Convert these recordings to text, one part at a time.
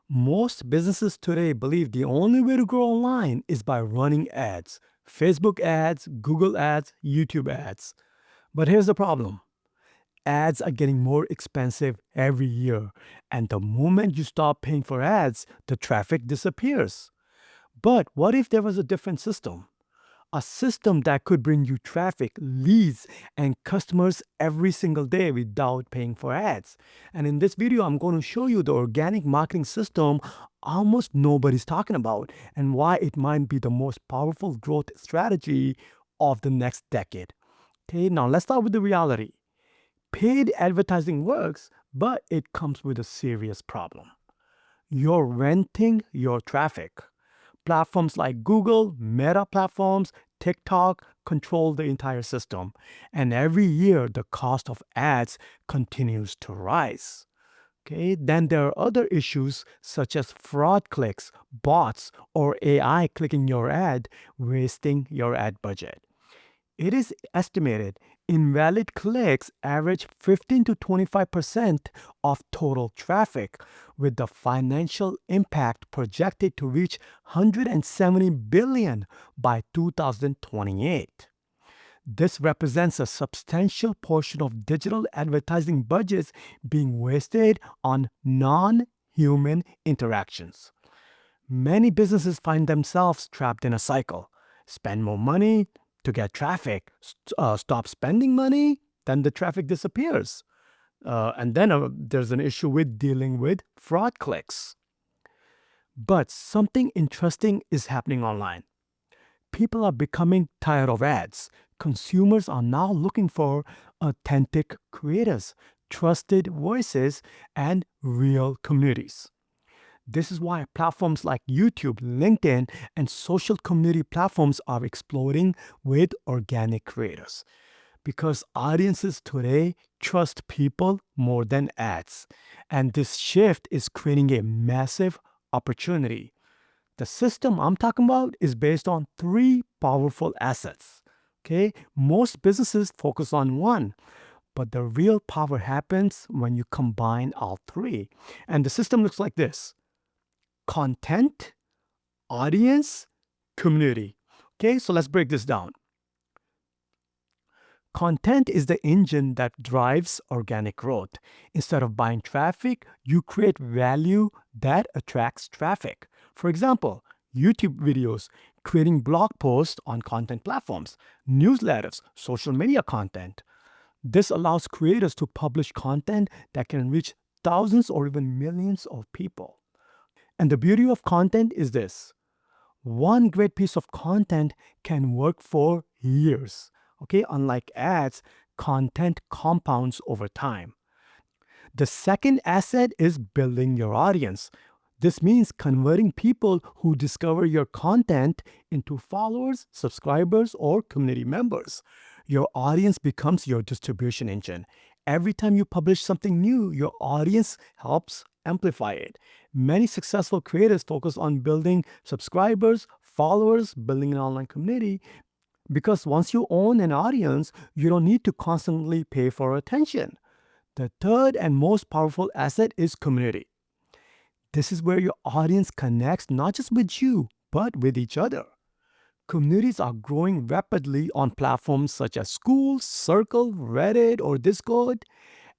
Most businesses today believe the only way to grow online is by running ads: Facebook ads, Google ads, YouTube ads. But here's the problem: ads are getting more expensive every year. And the moment you stop paying for ads, the traffic disappears. But what if there was a different system? A system that could bring you traffic, leads, and customers every single day without paying for ads. And in this video, I'm going to show you the organic marketing system almost nobody's talking about and why it might be the most powerful growth strategy of the next decade. Okay, now let's start with the reality. Paid advertising works, but it comes with a serious problem. You're renting your traffic. Platforms like Google, Meta platforms, TikTok control the entire system. And every year, the cost of ads continues to rise. Okay, then there are other issues such as fraud clicks, bots, or AI clicking your ad, wasting your ad budget. It is estimated invalid clicks average 15 to 25% of total traffic, with the financial impact projected to reach 170 billion by 2028. This represents a substantial portion of digital advertising budgets being wasted on non-human interactions. Many businesses find themselves trapped in a cycle. Spend more money to get traffic, stop spending money, then the traffic disappears. And then there's an issue with dealing with fraud clicks. But something interesting is happening online. People are becoming tired of ads. Consumers are now looking for authentic creators, trusted voices, and real communities. This is why platforms like YouTube, LinkedIn, and social community platforms are exploding with organic creators. Because audiences today trust people more than ads. And this shift is creating a massive opportunity. The system I'm talking about is based on three powerful assets. Okay, most businesses focus on one, but the real power happens when you combine all three. And the system looks like this: content, audience, community. Okay, so let's break this down. Content is the engine that drives organic growth. Instead of buying traffic, you create value that attracts traffic. For example, YouTube videos, creating blog posts on content platforms, newsletters, social media content. This allows creators to publish content that can reach thousands or even millions of people. And the beauty of content is this: one great piece of content can work for years. Okay, unlike ads, content compounds over time. The second asset is building your audience. This means converting people who discover your content into followers, subscribers, or community members. Your audience becomes your distribution engine. Every time you publish something new, your audience helps amplify it. Many successful creators focus on building subscribers, followers, building an online community, because once you own an audience, you don't need to constantly pay for attention. The third and most powerful asset is community. This is where your audience connects not just with you, but with each other. Communities are growing rapidly on platforms such as School, Circle, Reddit, or Discord.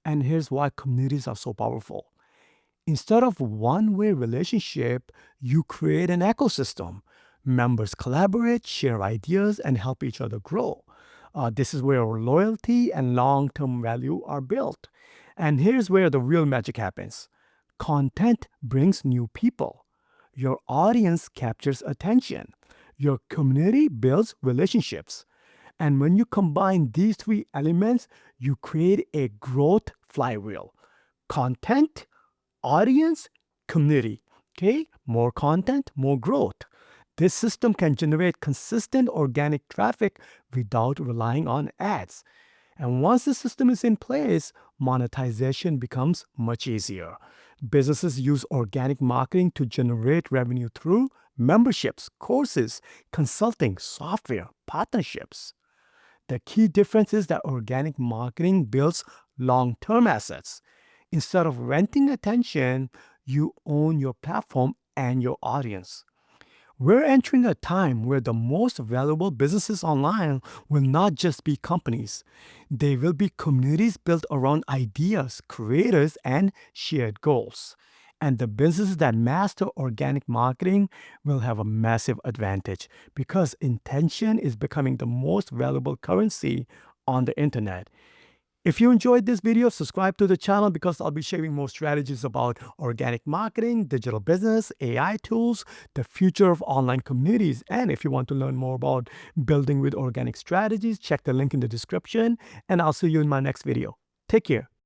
And here's why communities are so powerful. Instead of one-way relationship, you create an ecosystem. Members collaborate, share ideas, and help each other grow. This is where loyalty and long-term value are built. And here's where the real magic happens. Content brings new people. Your audience captures attention. Your community builds relationships. And when you combine these three elements, you create a growth flywheel. Content, audience, community. Okay, more content, more growth. This system can generate consistent organic traffic without relying on ads. And once the system is in place, monetization becomes much easier. Businesses use organic marketing to generate revenue through memberships, courses, consulting, software, partnerships. The key difference is that organic marketing builds long-term assets. Instead of renting attention, you own your platform and your audience. We're entering a time where the most valuable businesses online will not just be companies. They will be communities built around ideas, creators, and shared goals. And the businesses that master organic marketing will have a massive advantage because intention is becoming the most valuable currency on the internet. If you enjoyed this video, subscribe to the channel because I'll be sharing more strategies about organic marketing, digital business, AI tools, the future of online communities. And if you want to learn more about building with organic strategies, check the link in the description, and I'll see you in my next video. Take care.